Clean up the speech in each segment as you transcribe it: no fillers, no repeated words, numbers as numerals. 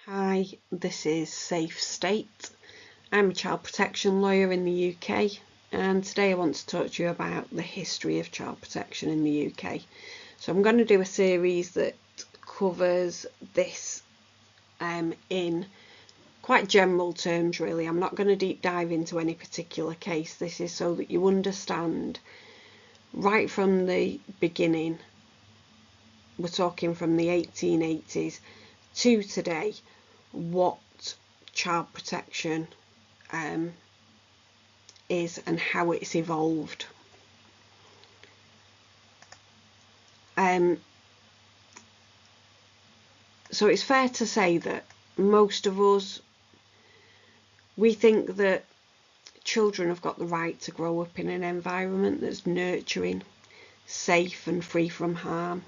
Hi, this is Safe State. I'm a child protection lawyer in the UK, and today I want to talk to you about the history of child protection in the UK. So I'm going to do a series that covers this in quite general terms, really. I'm not going to deep dive into any particular case. This is so that you understand right from the beginning. We're talking from the 1880s to today, what child protection is and how it's evolved. So it's fair to say that most of us, we think that children have got the right to grow up in an environment that's nurturing, safe and free from harm,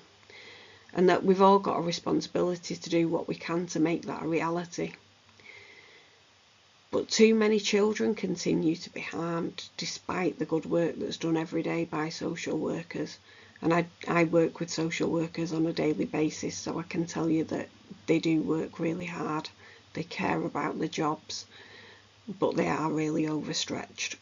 and that we've all got a responsibility to do what we can to make that a reality. But too many children continue to be harmed despite the good work that's done every day by social workers. And I work with social workers on a daily basis, so I can tell you that they do work really hard. They care about their jobs, but they are really overstretched.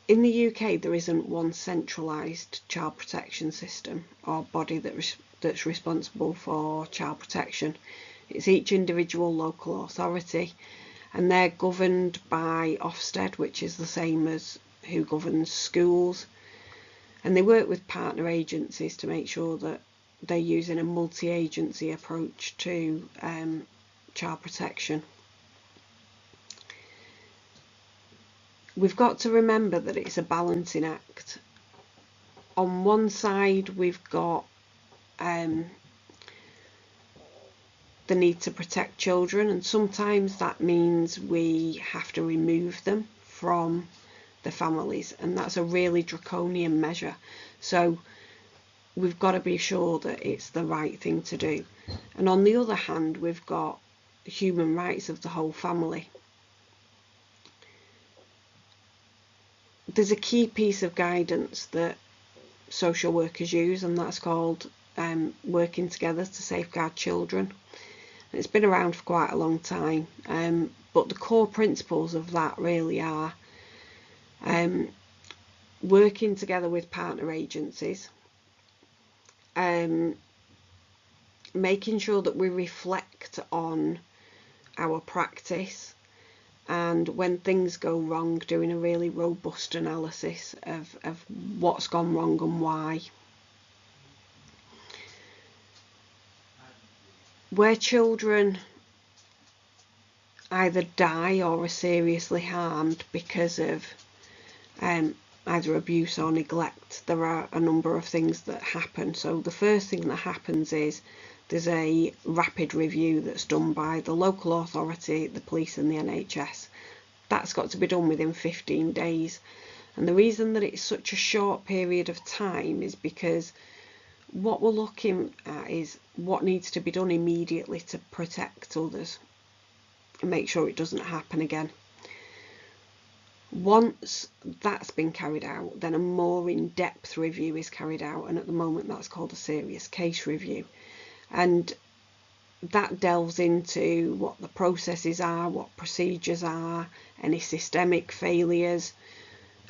In the UK, there isn't one centralised child protection system or body that's responsible for child protection. It's each individual local authority, and they're governed by Ofsted, which is the same as who governs schools. And they work with partner agencies to make sure that they're using a multi-agency approach to child protection. We've got to remember that it's a balancing act. On one side, we've got the need to protect children, and sometimes that means we have to remove them from the families, and that's a really draconian measure. So we've got to be sure that it's the right thing to do. And on the other hand, we've got human rights of the whole family. There's a key piece of guidance that social workers use, and that's called working together to safeguard children. It's been around for quite a long time, but the core principles of that really are working together with partner agencies, making sure that we reflect on our practice, and when things go wrong, doing a really robust analysis of what's gone wrong and why. Where children either die or are seriously harmed because of either abuse or neglect, there are a number of things that happen. So the first thing that happens is there's a rapid review that's done by the local authority, the police and the NHS. That's got to be done within 15 days. And the reason that it's such a short period of time is because what we're looking at is what needs to be done immediately to protect others and make sure it doesn't happen again. Once that's been carried out, then a more in-depth review is carried out, and at the moment that's called a serious case review. And that delves into what the processes are, what procedures are, any systemic failures,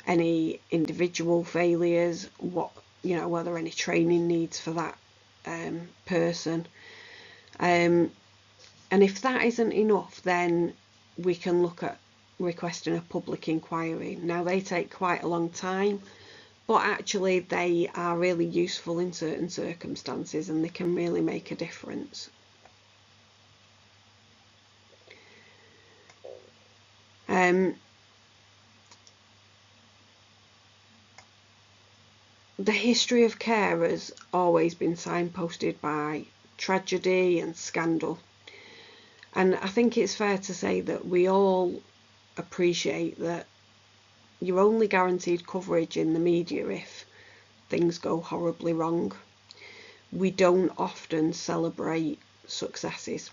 any individual failures, were there any training needs for that person. And if that isn't enough, then we can look at requesting a public inquiry. Now, they take quite a long time, but actually they are really useful in certain circumstances, and they can really make a difference. The history of care has always been signposted by tragedy and scandal, and I think it's fair to say that we all appreciate that you're only guaranteed coverage in the media if things go horribly wrong. We don't often celebrate successes.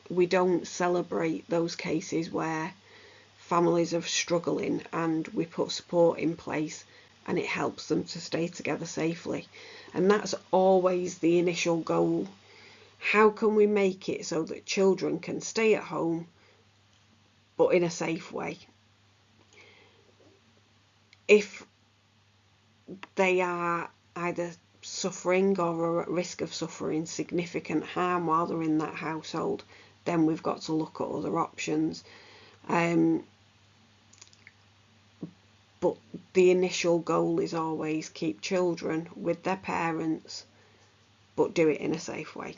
We don't celebrate those cases where families are struggling and we put support in place and it helps them to stay together safely. And that's always the initial goal. How can we make it so that children can stay at home but in a safe way? If they are either suffering or are at risk of suffering significant harm while they're in that household, then we've got to look at other options. But the initial goal is always keep children with their parents, but do it in a safe way.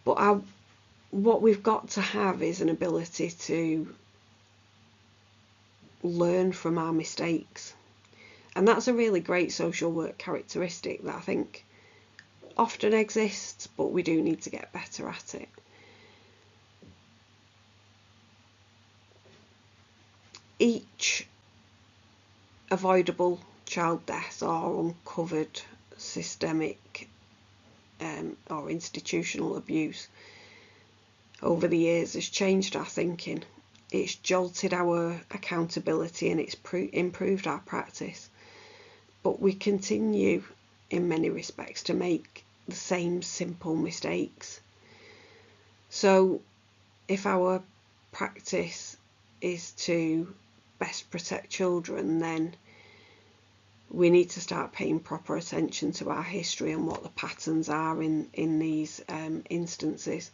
But what we've got to have is an ability to learn from our mistakes. And that's a really great social work characteristic that I think often exists, but we do need to get better at it. Each avoidable child death or uncovered systemic or institutional abuse over the years has changed our thinking. It's jolted our accountability and it's improved our practice. But we continue in many respects to make the same simple mistakes. So if our practice is to best protect children, then we need to start paying proper attention to our history and what the patterns are in these instances.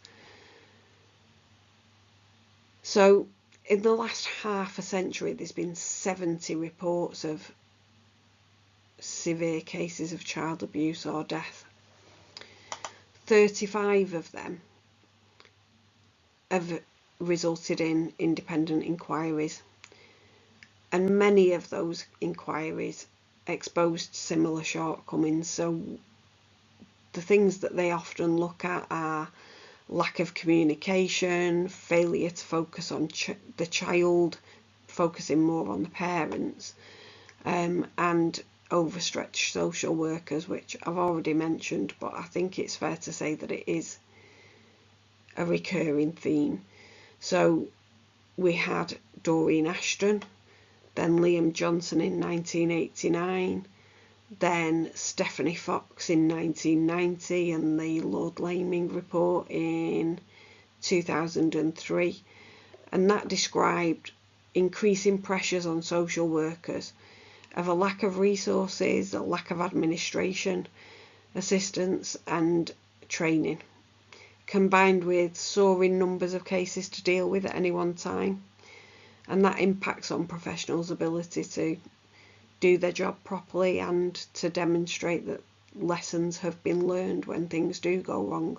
So in the last half a century, there's been 70 reports of severe cases of child abuse or death. 35 of them have resulted in independent inquiries, and many of those inquiries exposed similar shortcomings. So the things that they often look at are lack of communication, failure to focus on the child, focusing more on the parents, and overstretched social workers, which I've already mentioned, but I think it's fair to say that it is a recurring theme. So we had Doreen Ashton, then Liam Johnson in 1989, then Stephanie Fox in 1990, and the Lord Laming report in 2003. And that described increasing pressures on social workers of a lack of resources, a lack of administration, assistance and training, combined with soaring numbers of cases to deal with at any one time. And that impacts on professionals' ability to do their job properly and to demonstrate that lessons have been learned when things do go wrong.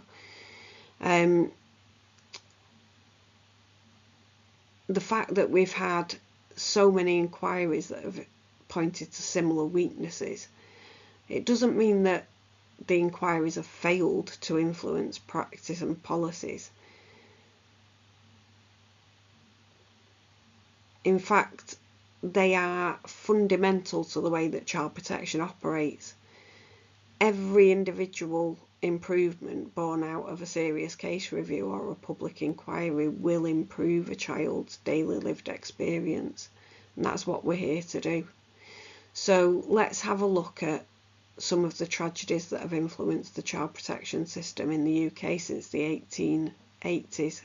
The fact that we've had so many inquiries that have pointed to similar weaknesses, it doesn't mean that the inquiries have failed to influence practice and policies. In fact, they are fundamental to the way that child protection operates. Every individual improvement born out of a serious case review or a public inquiry will improve a child's daily lived experience, and that's what we're here to do. So let's have a look at some of the tragedies that have influenced the child protection system in the UK since the 1880s.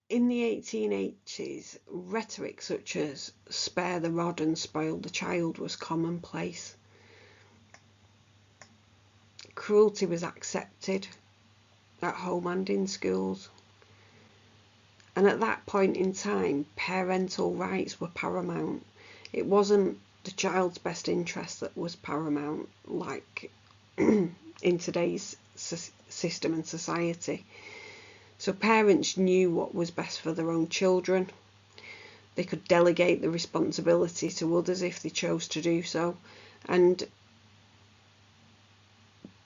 In the 1880s, rhetoric such as spare the rod and spoil the child was commonplace. Cruelty was accepted at home and in schools. And at that point in time, parental rights were paramount. It wasn't the child's best interest that was paramount, like in today's system and society. So parents knew what was best for their own children. They could delegate the responsibility to others if they chose to do so. And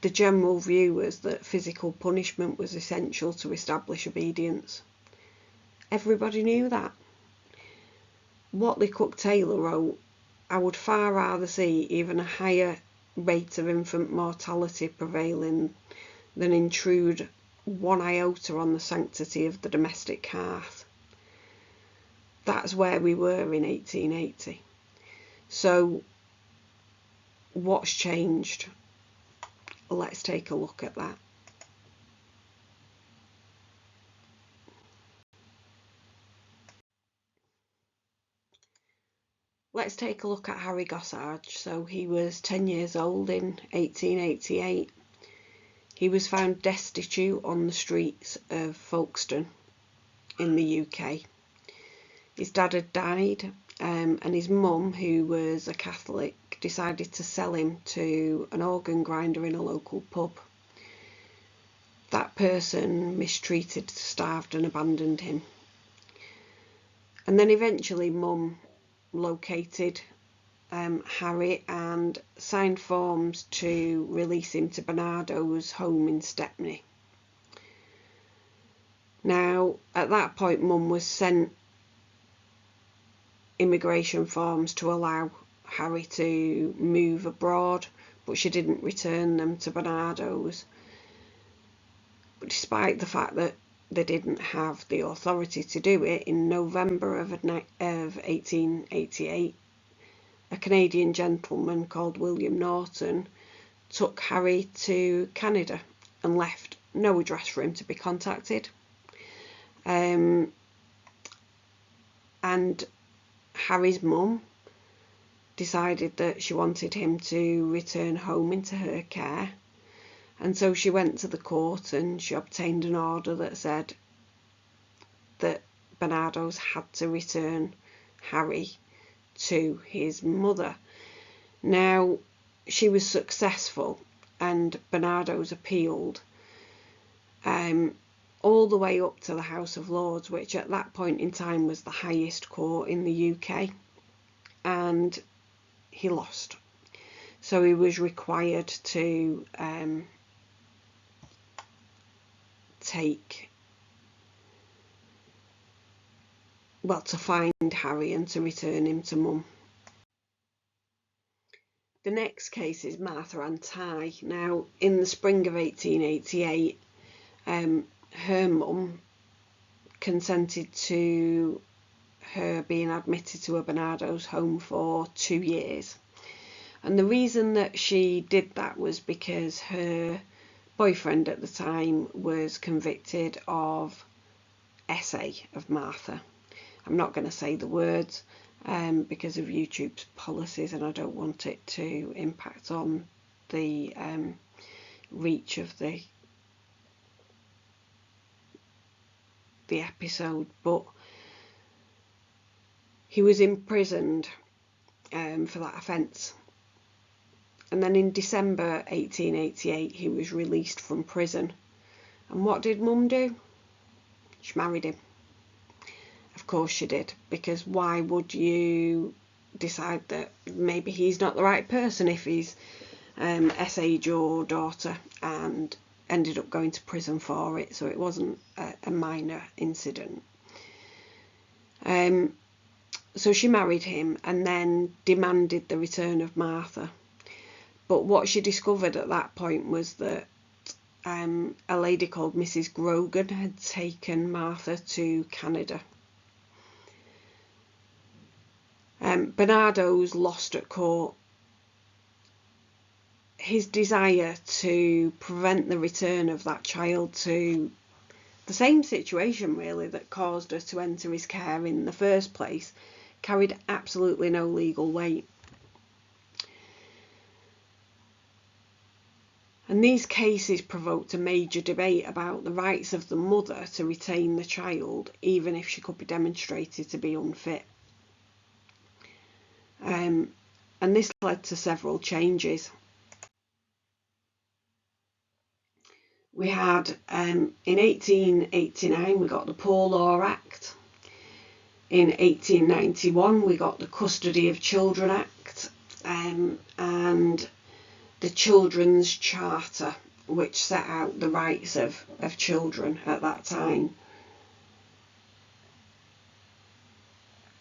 the general view was that physical punishment was essential to establish obedience. Everybody knew that. Watley Cook-Taylor wrote, "I would far rather see even a higher rate of infant mortality prevailing than intrude one iota on the sanctity of the domestic hearth. That's where we were in 1880. So what's changed? Let's take a look at that. Let's take a look at Harry Gossage. So he was 10 years old in 1888. He was found destitute on the streets of Folkestone in the UK. His dad had died, and his mum, who was a Catholic, decided to sell him to an organ grinder in a local pub. That person mistreated, starved and abandoned him. And then eventually Mum located Harry and signed forms to release him to Bernardo's home in Stepney. Now, at that point, Mum was sent immigration forms to allow Harry to move abroad, but she didn't return them to Bernardo's. But despite the fact that they didn't have the authority to do it, in November of 1888, a Canadian gentleman called William Norton took Harry to Canada and left no address for him to be contacted. And Harry's mum decided that she wanted him to return home into her care, and so she went to the court and she obtained an order that said that Bernardo's had to return Harry to his mother. Now, she was successful, and Bernardo's appealed all the way up to the House of Lords, which at that point in time was the highest court in the UK, and he lost. So he was required to to find Harry and to return him to Mum. The next case is Martha and Ty. Now, in the spring of 1888, her mum consented to her being admitted to a Bernardo's home for 2 years. And the reason that she did that was because her boyfriend at the time was convicted of essay of Martha. I'm not going to say the words because of YouTube's policies, and I don't want it to impact on the reach of the episode, but he was imprisoned for that offence. And then in December 1888 he was released from prison. And what did Mum do? She married him. Of course she did, because why would you decide that maybe he's not the right person if he's essayed your daughter and ended up going to prison for it? So it wasn't a minor incident. So she married him and then demanded the return of Martha. But what she discovered at that point was that a lady called Mrs. Grogan had taken Martha to Canada. Bernardo's lost at court. His desire to prevent the return of that child to the same situation, really, that caused her to enter his care in the first place carried absolutely no legal weight. And these cases provoked a major debate about the rights of the mother to retain the child, even if she could be demonstrated to be unfit. And this led to several changes. We had, in 1889, we got the Poor Law Act. In 1891, we got the Custody of Children Act, and the Children's Charter, which set out the rights of children at that time.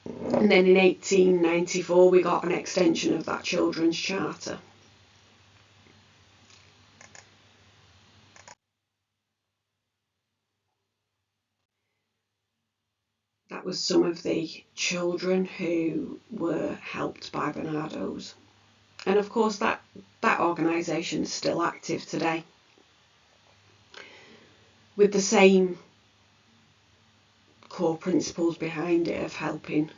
And then in 1894 we got an extension of that Children's Charter. That was some of the children who were helped by Barnardo's. And of course that organisation is still active today, with the same core principles behind it of helping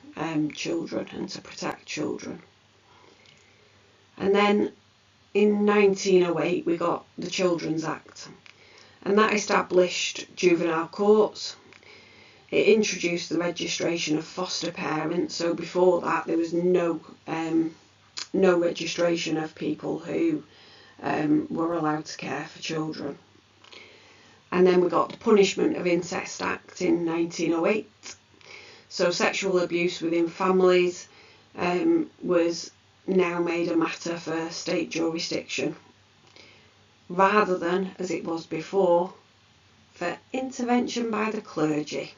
children and to protect children. And then in 1908 we got the Children's Act, and that established juvenile courts. It introduced the registration of foster parents. So before that there was no registration of people who were allowed to care for children. And then we got the Punishment of Incest Act in 1908. So sexual abuse within families was now made a matter for state jurisdiction, rather than, as it was before, for intervention by the clergy.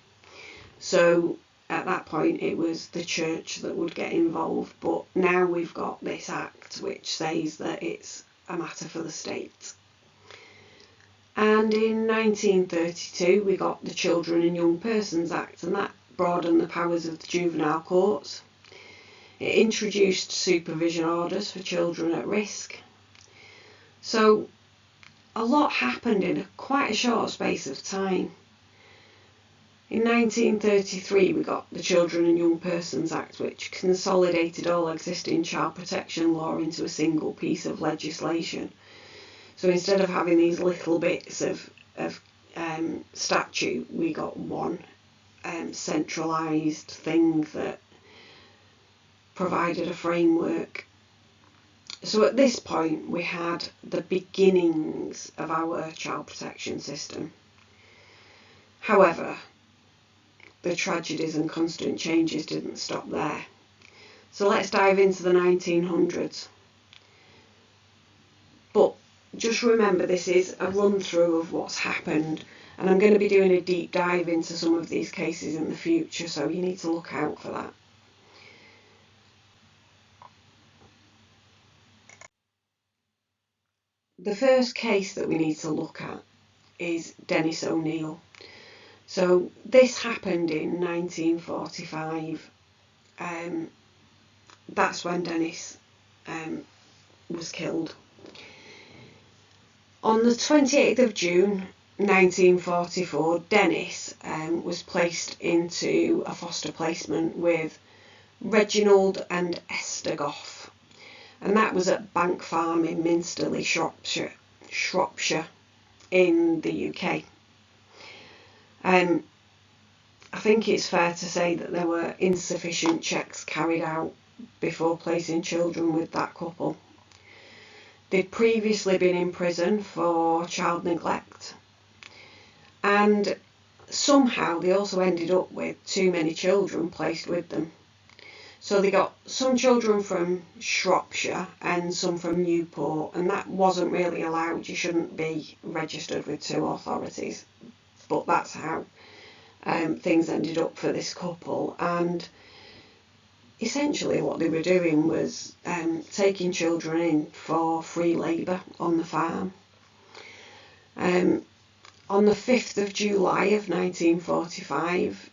So at that point it was the church that would get involved, but now we've got this act which says that it's a matter for the state. And in 1932 we got the Children and Young Persons Act, and that broadened the powers of the juvenile courts. It introduced supervision orders for children at risk. So a lot happened in quite a short space of time. In 1933 we got the Children and Young Persons Act, which consolidated all existing child protection law into a single piece of legislation. So instead of having these little bits of statute, we got one centralised thing that provided a framework. So at this point we had the beginnings of our child protection system. However, the tragedies and constant changes didn't stop there. So let's dive into the 1900s. But just remember, this is a run through of what's happened, and I'm going to be doing a deep dive into some of these cases in the future, so you need to look out for that. The first case that we need to look at is Dennis O'Neill. So this happened in 1945. That's when Dennis was killed. On the 28th of June 1944, Dennis was placed into a foster placement with Reginald and Esther Goff, and that was at Bank Farm in Minsterley, Shropshire in the UK. I think it's fair to say that there were insufficient checks carried out before placing children with that couple. They'd previously been in prison for child neglect, and somehow they also ended up with too many children placed with them. So they got some children from Shropshire and some from Newport, and that wasn't really allowed. You shouldn't be registered with two authorities, but that's how things ended up for this couple. And essentially what they were doing was taking children in for free labour on the farm. On the 5th of July of 1945,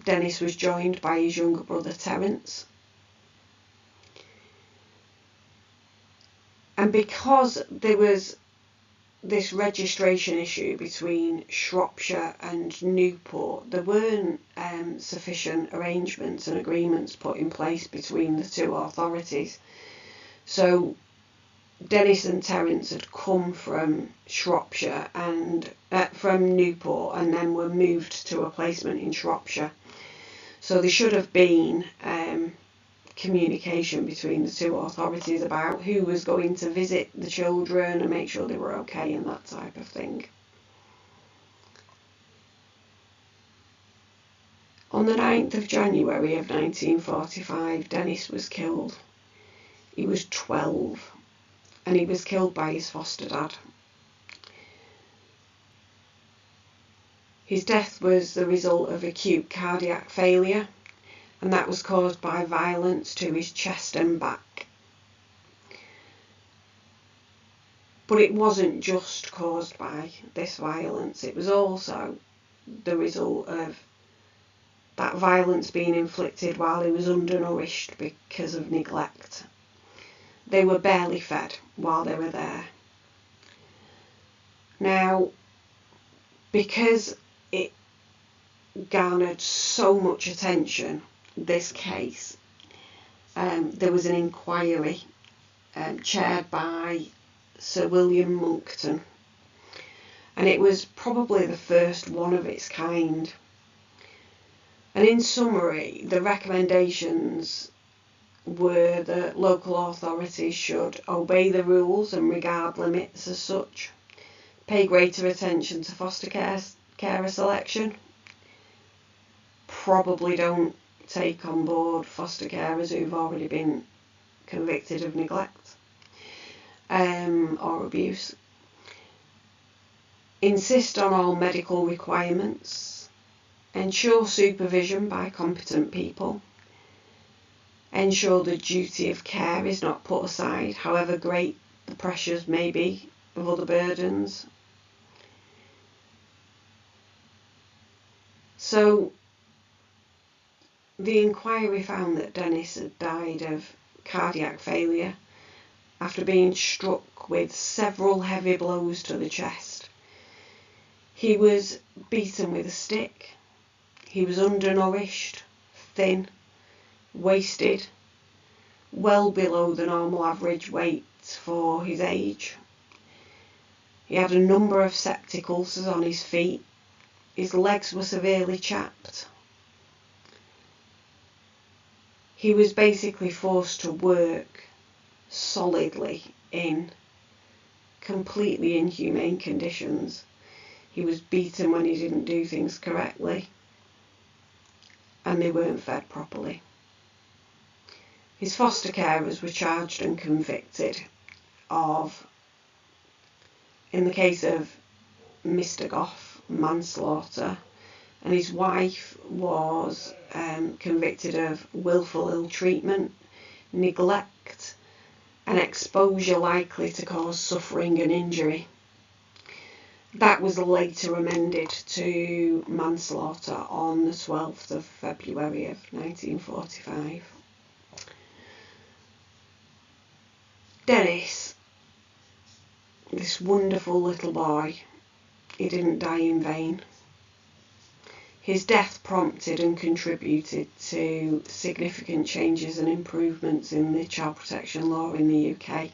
Dennis was joined by his younger brother Terence. And because there was this registration issue between Shropshire and Newport, there weren't sufficient arrangements and agreements put in place between the two authorities. So Dennis and Terence had come from Shropshire and from Newport, and then were moved to a placement in Shropshire. So there should have been communication between the two authorities about who was going to visit the children and make sure they were okay and that type of thing. On the 9th of January of 1945, Dennis was killed. He was 12, and he was killed by his foster dad. His death was the result of acute cardiac failure, and that was caused by violence to his chest and back. But it wasn't just caused by this violence, it was also the result of that violence being inflicted while he was undernourished because of neglect. They were barely fed while they were there. Now, because it garnered so much attention, this case, there was an inquiry chaired by Sir William Monckton, and it was probably the first one of its kind. And in summary, the recommendations were that local authorities should obey the rules and regard limits as such, pay greater attention to foster carer selection, probably don't take on board foster carers who've already been convicted of neglect or abuse, insist on all medical requirements, ensure supervision by competent people, ensure the duty of care is not put aside, however great the pressures may be of other burdens. So the inquiry found that Dennis had died of cardiac failure after being struck with several heavy blows to the chest. He was beaten with a stick. He was undernourished, thin, wasted, well below the normal average weight for his age. He had a number of septic ulcers on his feet. His legs were severely chapped. He was basically forced to work solidly in completely inhumane conditions. He was beaten when he didn't do things correctly, and they weren't fed properly. His foster carers were charged and convicted of, in the case of Mr. Goff, manslaughter, and his wife was convicted of willful ill-treatment, neglect, and exposure likely to cause suffering and injury. That was later amended to manslaughter on the 12th of February of 1945. Dennis, this wonderful little boy, he didn't die in vain. His death prompted and contributed to significant changes and improvements in the child protection law in the UK.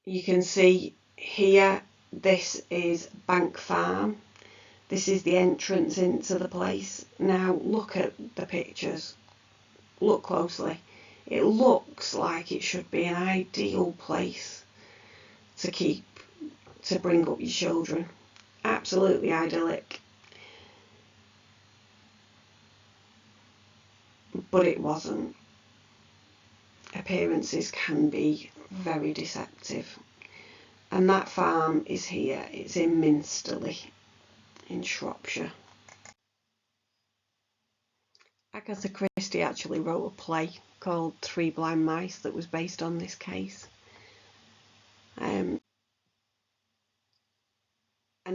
You can see here, this is Bank Farm. This is the entrance into the place. Now look at the pictures. Look closely. It looks like it should be an ideal place to bring up your children. Absolutely idyllic. But it wasn't. Appearances can be very deceptive. And that farm is here. It's in Minsterley in Shropshire. Agatha Christie actually wrote a play called Three Blind Mice that was based on this case. And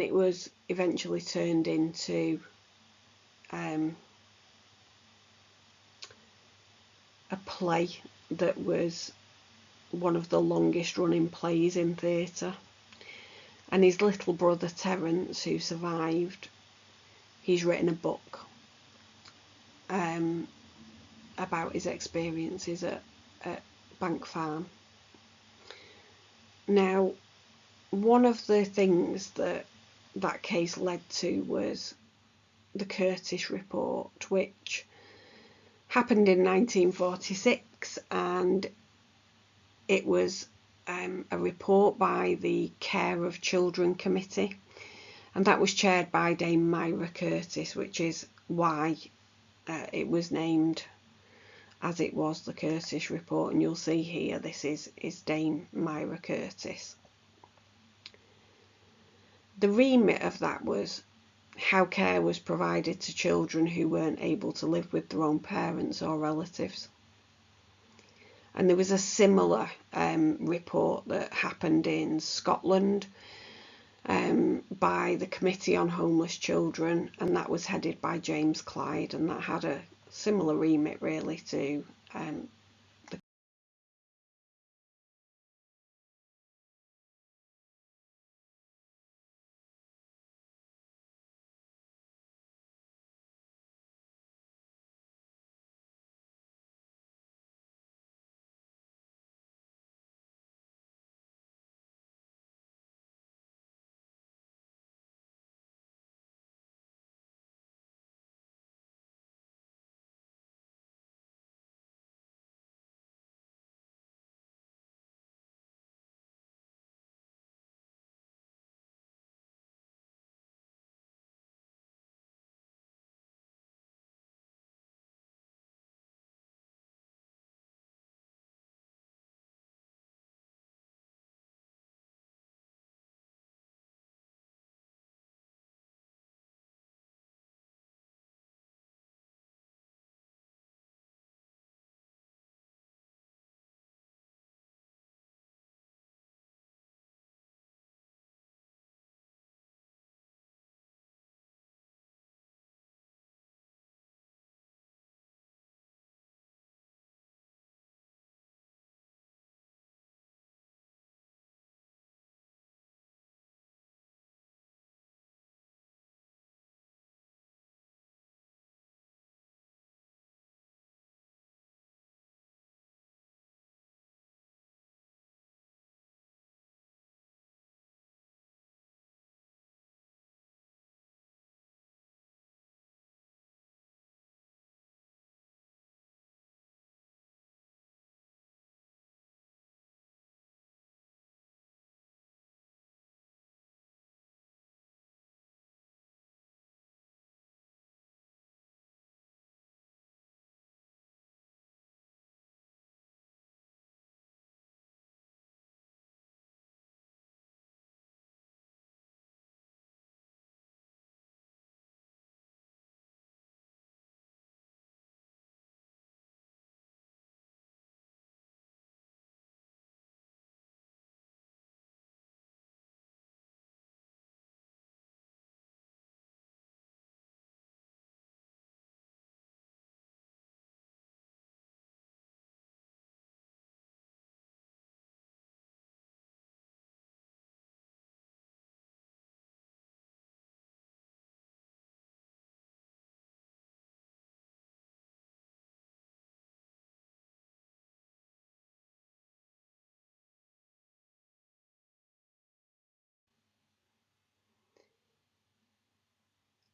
it was eventually turned into a play that was one of the longest running plays in theatre. And his little brother Terence, who survived, he's written a book about his experiences at Bank Farm. Now, one of the things that case led to was the Curtis report, which happened in 1946, and it was a report by the Care of Children Committee, and that was chaired by Dame Myra Curtis, which is why it was named as it was, the Curtis report. And you'll see here, this is Dame Myra Curtis. The remit of that was how care was provided to children who weren't able to live with their own parents or relatives. And there was a similar report that happened in Scotland, by the Committee on Homeless Children, and that was headed by James Clyde, and that had a similar remit really to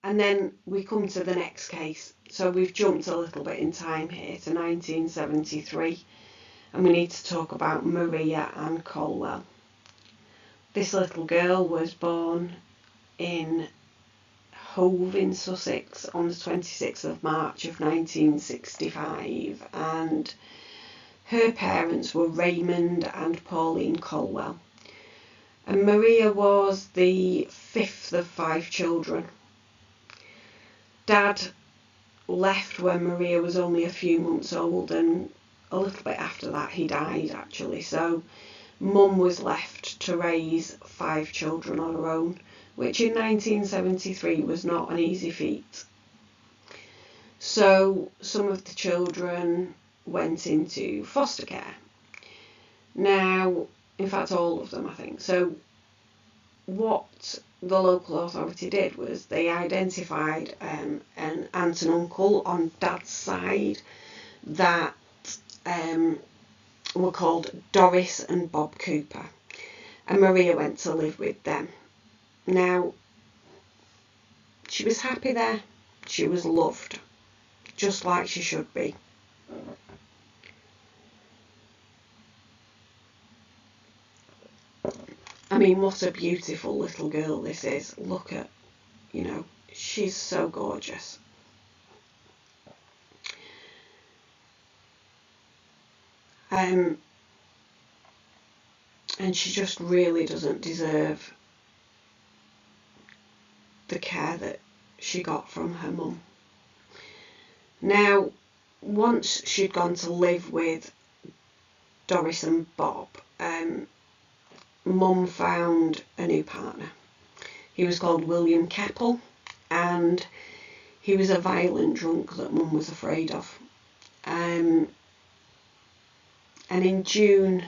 And then we come to the next case. So we've jumped a little bit in time here to 1973, and we need to talk about Maria Ann Colwell. This little girl was born in Hove in Sussex on the 26th of March of 1965, and her parents were Raymond and Pauline Colwell. And Maria was the fifth of 5 children. Dad left when Maria was only a few months old, and a little bit after that he died actually, so Mum was left to raise 5 children on her own, which in 1973 was not an easy feat. So some of the children went into foster care. Now, in fact all of them I think. So what the local authority did was they identified an aunt and uncle on Dad's side that were called Doris and Bob Cooper, and Maria went to live with them. Now, she was happy there, she was loved, just like she should be. I mean, what a beautiful little girl this is. Look at, she's so gorgeous. And she just really doesn't deserve the care that she got from her mum. Now, once she'd gone to live with Doris and Bob, Mum found a new partner. He was called William Keppel, and he was a violent drunk that Mum was afraid of. And in June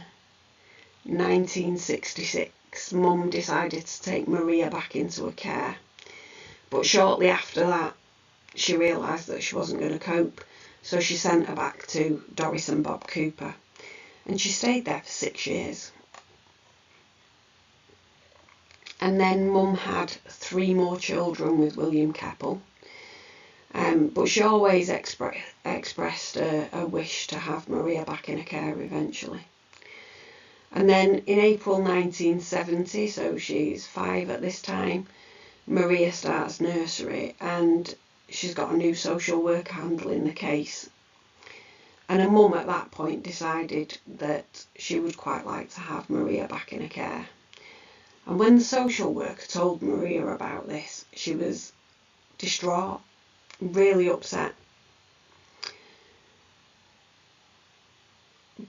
1966, Mum decided to take Maria back into her care. But shortly after that, she realised that she wasn't going to cope, so she sent her back to Doris and Bob Cooper. And she stayed there for 6 years. And then Mum had 3 more children with William Keppel. But she always expressed a wish to have Maria back in her care eventually. And then in April 1970, so she's 5 at this time, Maria starts nursery and she's got a new social worker handling the case. And her mum at that point decided that she would quite like to have Maria back in her care. And when the social worker told Maria about this, she was distraught, really upset.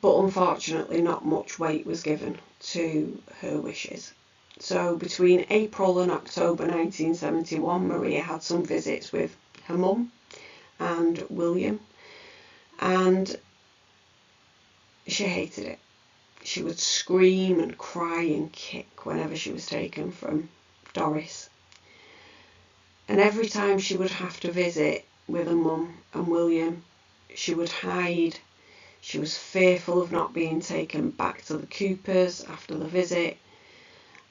But unfortunately, not much weight was given to her wishes. So between April and October 1971, Maria had some visits with her mum and William, and she hated it. She would scream and cry and kick whenever she was taken from Doris. And every time she would have to visit with her mum and William, she would hide. She was fearful of not being taken back to the Coopers after the visit.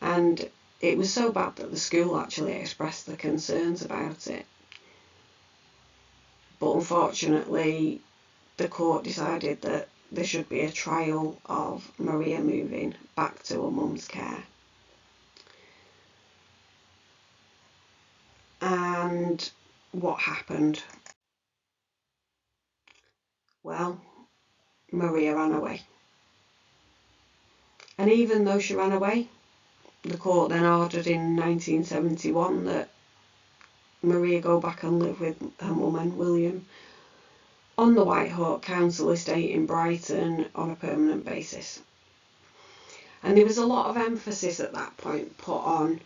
And it was so bad that the school actually expressed their concerns about it. But unfortunately, the court decided that there should be a trial of Maria moving back to her mum's care. And what happened? Well, Maria ran away. And even though she ran away, the court then ordered in 1971 that Maria go back and live with her mum and William on the White Hawk Council estate in Brighton on a permanent basis. And there was a lot of emphasis at that point put on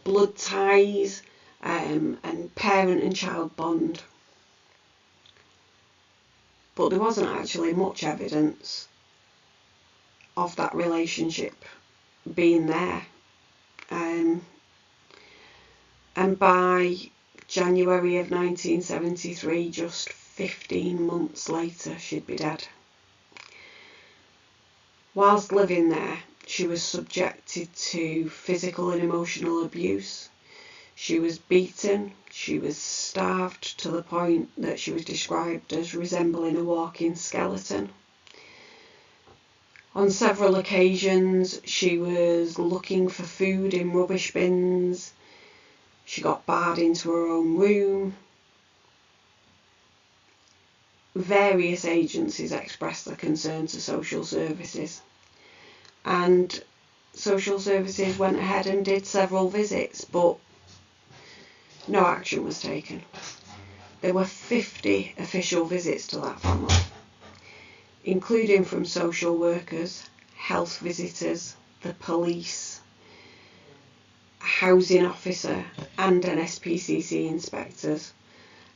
blood ties and parent and child bond. But there wasn't actually much evidence of that relationship being there. And by January of 1973, just 15 months later, she'd be dead. Whilst living there, she was subjected to physical and emotional abuse. She was beaten, she was starved to the point that she was described as resembling a walking skeleton. On several occasions, she was looking for food in rubbish bins. She got barred into her own room. Various agencies expressed their concern to social services, and social services went ahead and did several visits, but no action was taken. There were 50 official visits to that family, including from social workers, health visitors, the police, a housing officer and an SPCC inspectors,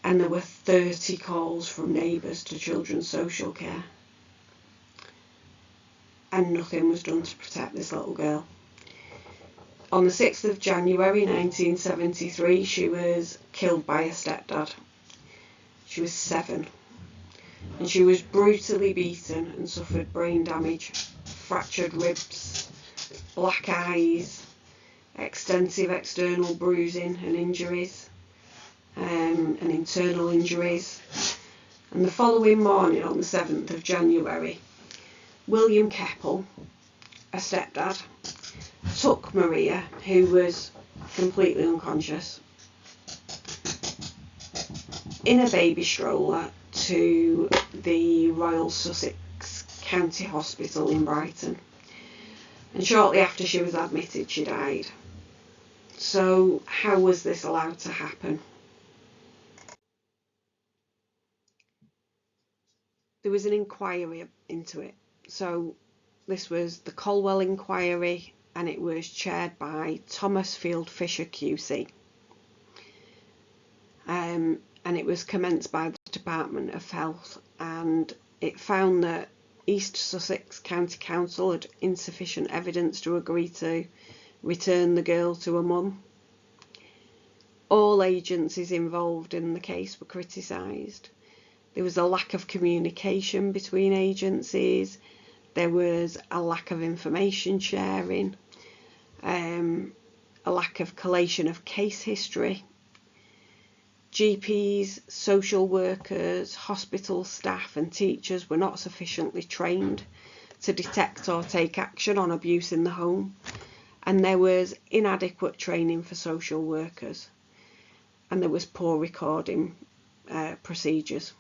and there were 30 calls from neighbours to children's social care. And nothing was done to protect this little girl. On the 6th of January 1973, she was killed by her stepdad. She was 7. And she was brutally beaten and suffered brain damage, fractured ribs, black eyes, extensive external bruising and injuries, and internal injuries. And the following morning, on the 7th of January, William Keppel, a stepdad, took Maria, who was completely unconscious, in a baby stroller to the Royal Sussex County Hospital in Brighton. And shortly after she was admitted, she died. So how was this allowed to happen? There was an inquiry into it. So this was the Colwell inquiry and it was chaired by Thomas Field Fisher QC. And it was commenced by the Department of Health, and it found that East Sussex County Council had insufficient evidence to agree to return the girl to her mum. All agencies involved in the case were criticised. There was a lack of communication between agencies. There was a lack of information sharing, a lack of collation of case history. GPs, social workers, hospital staff and teachers were not sufficiently trained to detect or take action on abuse in the home, and there was inadequate training for social workers, and there was poor recording procedures.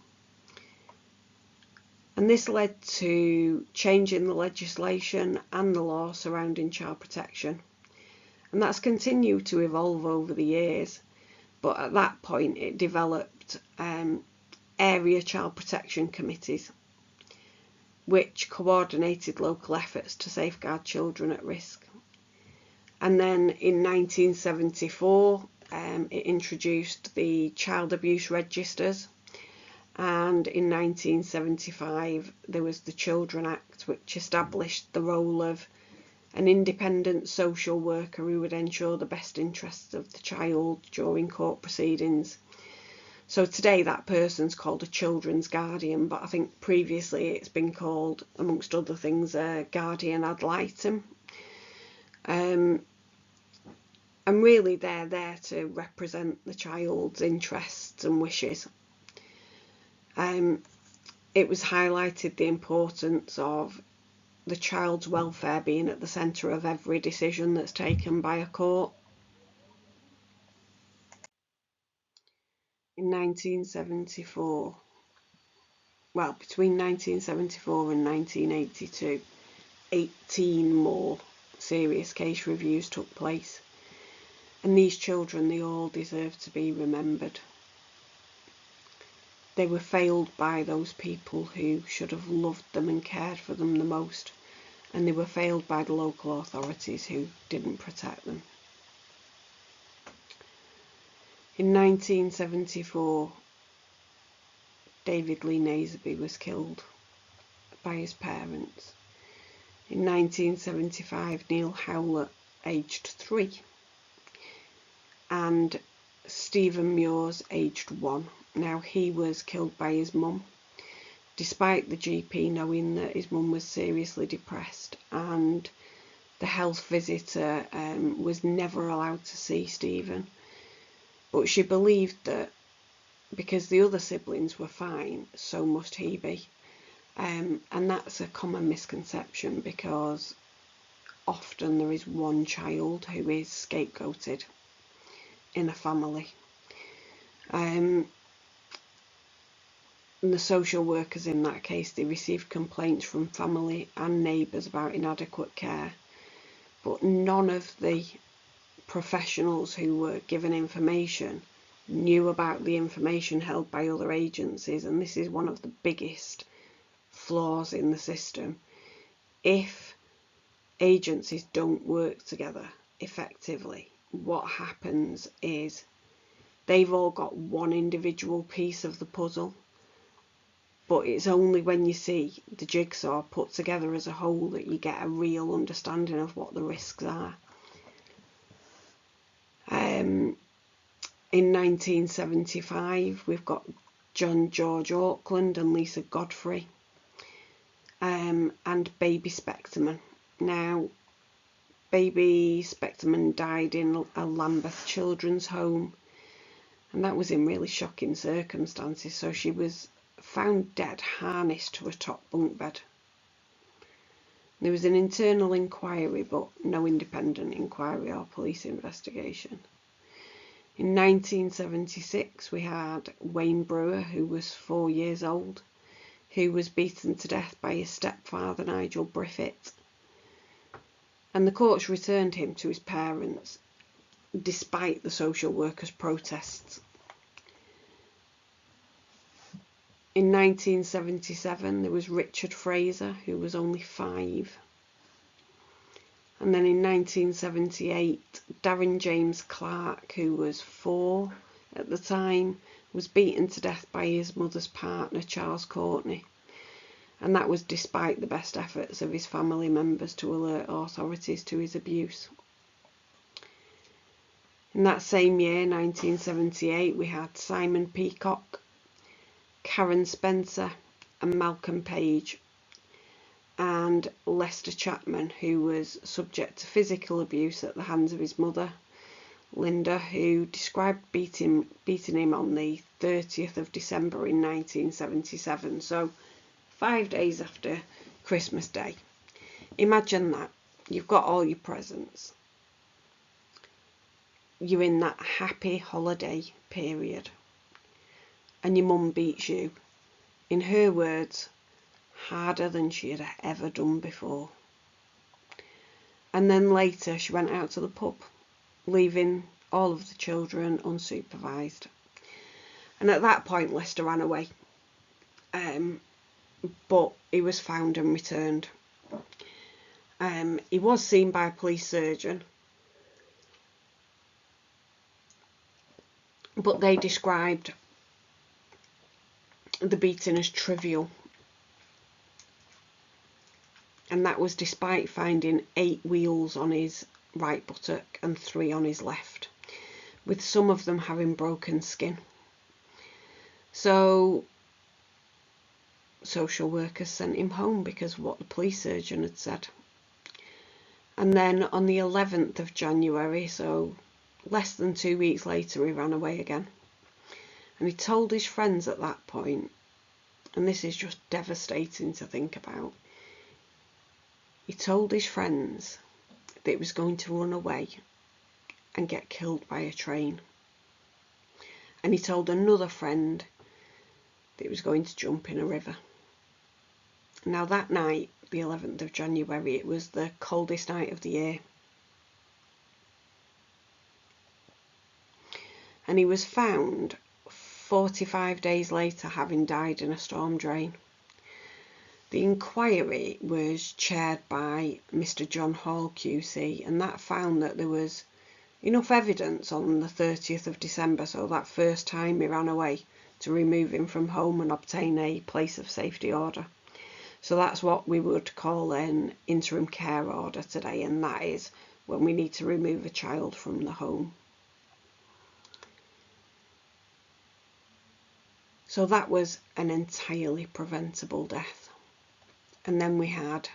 And this led to changing the legislation and the law surrounding child protection, and that's continued to evolve over the years. But at that point it developed area child protection committees, which coordinated local efforts to safeguard children at risk. And then in 1974 it introduced the child abuse registers, and in 1975 there was the Children Act, which established the role of an independent social worker who would ensure the best interests of the child during court proceedings. So today that person's called a children's guardian, but I think previously it's been called, amongst other things, a guardian ad litem. And really they're there to represent the child's interests and wishes. It was highlighted the importance of the child's welfare being at the centre of every decision that's taken by a court. In 1974, well, between 1974 and 1982, 18 more serious case reviews took place, and these children, they all deserve to be remembered. They were failed by those people who should have loved them and cared for them the most, and they were failed by the local authorities who didn't protect them. In 1974, David Lee Naseby was killed by his parents. In 1975, Neil Howlett, aged 3, and Stephen Muirs, aged 1. Now, he was killed by his mum, despite the GP knowing that his mum was seriously depressed, and the health visitor was never allowed to see Stephen. But she believed that because the other siblings were fine, so must he be. And that's a common misconception, because often there is one child who is scapegoated in a family. And the social workers in that case, they received complaints from family and neighbours about inadequate care, but none of the professionals who were given information knew about the information held by other agencies, and this is one of the biggest flaws in the system. If agencies don't work together effectively, what happens is they've all got one individual piece of the puzzle, but it's only when you see the jigsaw put together as a whole that you get a real understanding of what the risks are. In 1975, we've got John George Auckland and Lisa Godfrey, and Baby Specterman. Now, Baby Specterman died in a Lambeth children's home, and that was in really shocking circumstances. So she was found dead, harnessed to a top bunk bed. There was an internal inquiry, but no independent inquiry or police investigation. In 1976, we had Wayne Brewer, who was 4 years old, who was beaten to death by his stepfather, Nigel Briffett. And the courts returned him to his parents, despite the social workers' protests. In 1977, there was Richard Fraser, who was only 5. And then in 1978, Darren James Clark, who was 4 at the time, was beaten to death by his mother's partner, Charles Courtney. And that was despite the best efforts of his family members to alert authorities to his abuse. In that same year, 1978, we had Simon Peacock, Karen Spencer and Malcolm Page, and Lester Chapman, who was subject to physical abuse at the hands of his mother, Linda, who described beating him on the 30th of December in 1977, so 5 days after Christmas Day. Imagine that. You've got all your presents. You're in that happy holiday period, and your mum beats you, in her words, harder than she had ever done before. And then later she went out to the pub, leaving all of the children unsupervised. And at that point Lester ran away, but he was found and returned. He was seen by a police surgeon, but they described the beating as trivial, and that was despite finding 8 wheals on his right buttock and 3 on his left, with some of them having broken skin. So social workers sent him home because of what the police surgeon had said. And then on the 11th of January, so less than 2 weeks later, he ran away again. And he told his friends at that point, and this is just devastating to think about, he told his friends that he was going to run away and get killed by a train. And he told another friend that he was going to jump in a river. Now that night, the 11th of January, it was the coldest night of the year. And he was found 45 days later having died in a storm drain. The inquiry was chaired by Mr. John Hall QC, and that found that there was enough evidence on the 30th of December, so that first time he ran away, to remove him from home and obtain a place of safety order. So that's what we would call an interim care order today, and that is when we need to remove a child from the home. So that was an entirely preventable death. And then we had,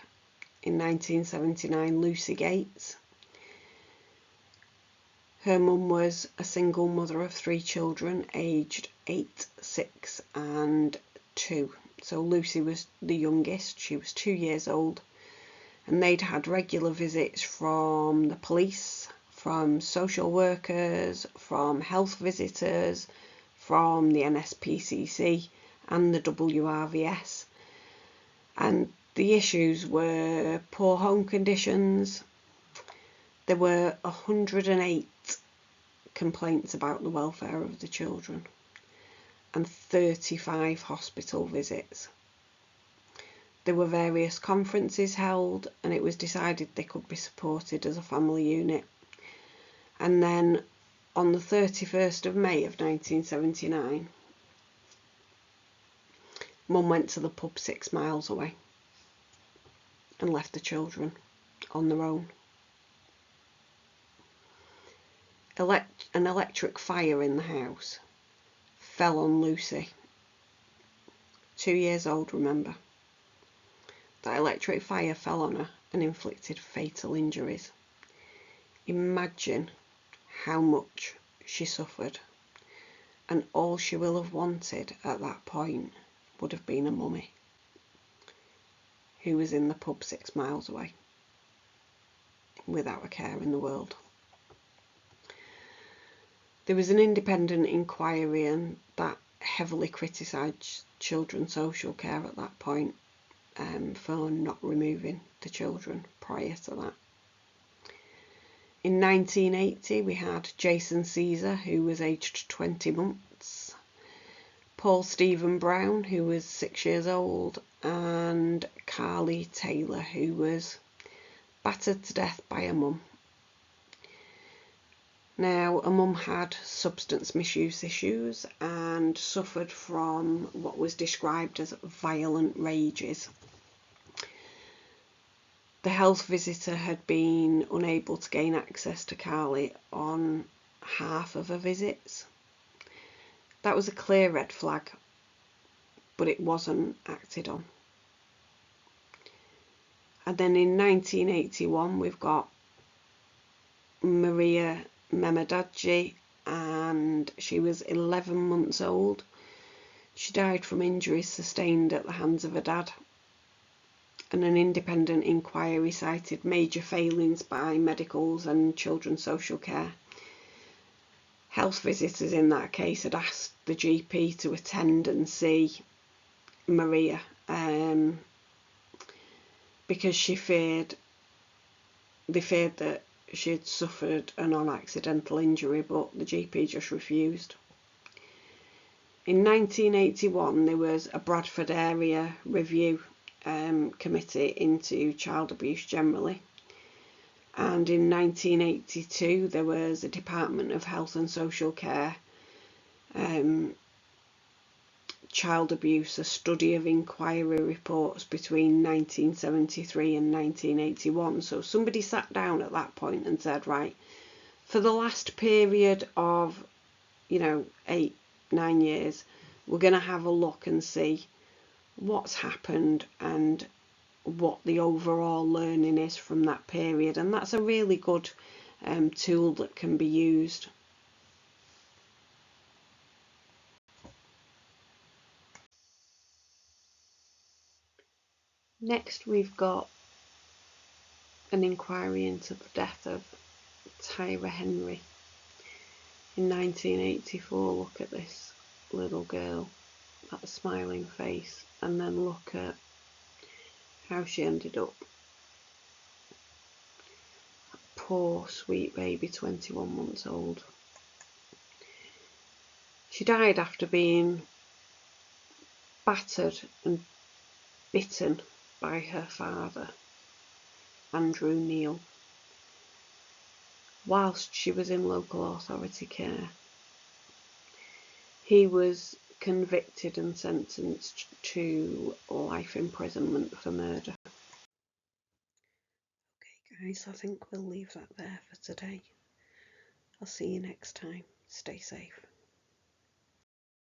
in 1979, Lucy Gates. Her mum was a single mother of 3 children, aged 8, 6 and 2. So Lucy was the youngest. She was 2 years old. And they'd had regular visits from the police, from social workers, from health visitors, from the NSPCC and the WRVS. And the issues were poor home conditions. There were 108 complaints about the welfare of the children and 35 hospital visits. There were various conferences held, and it was decided they could be supported as a family unit. And then on the 31st of May of 1979, Mum went to the pub 6 miles away and left the children on their own. An electric fire in the house fell on Lucy, 2 years old, remember. That electric fire fell on her and inflicted fatal injuries. Imagine how much she suffered, and all she will have wanted at that point would have been a mummy who was in the pub 6 miles away without a care in the world. There was an independent inquiry, and that heavily criticised children's social care at that point for not removing the children prior to that. In 1980 we had Jason Caesar, who was aged 20 months, Paul Stephen Brown, who was 6 years old, and Carly Taylor, who was battered to death by her mum. Now, her mum had substance misuse issues and suffered from what was described as violent rages. The health visitor had been unable to gain access to Carly on half of her visits. That was a clear red flag, but it wasn't acted on. And then in 1981 we've got Maria Memedadji, and she was 11 months old. She died from injuries sustained at the hands of her dad, and an independent inquiry cited major failings by medicals and children's social care. Health visitors in that case had asked the GP to attend and see Maria because they feared that she had suffered a non-accidental injury, but the GP just refused. In 1981 there was a Bradford area review committee into child abuse generally, and in 1982 there was a Department of Health and Social Care child abuse, a study of inquiry reports between 1973 and 1981. So somebody sat down at that point and said, right, for the last period of 8-9 years, we're going to have a look and see what's happened and what the overall learning is from that period. And that's a really good tool that can be used. Next we've got an inquiry into the death of Tyra Henry in 1984. Look at this little girl, that smiling face, and then look at how she ended up. Poor sweet baby, 21 months old. She died after being battered and bitten by her father, Andrew Neal, whilst she was in local authority care. He was convicted and sentenced to life imprisonment for murder. Okay guys, I think we'll leave that there for today. I'll see you next time. Stay safe.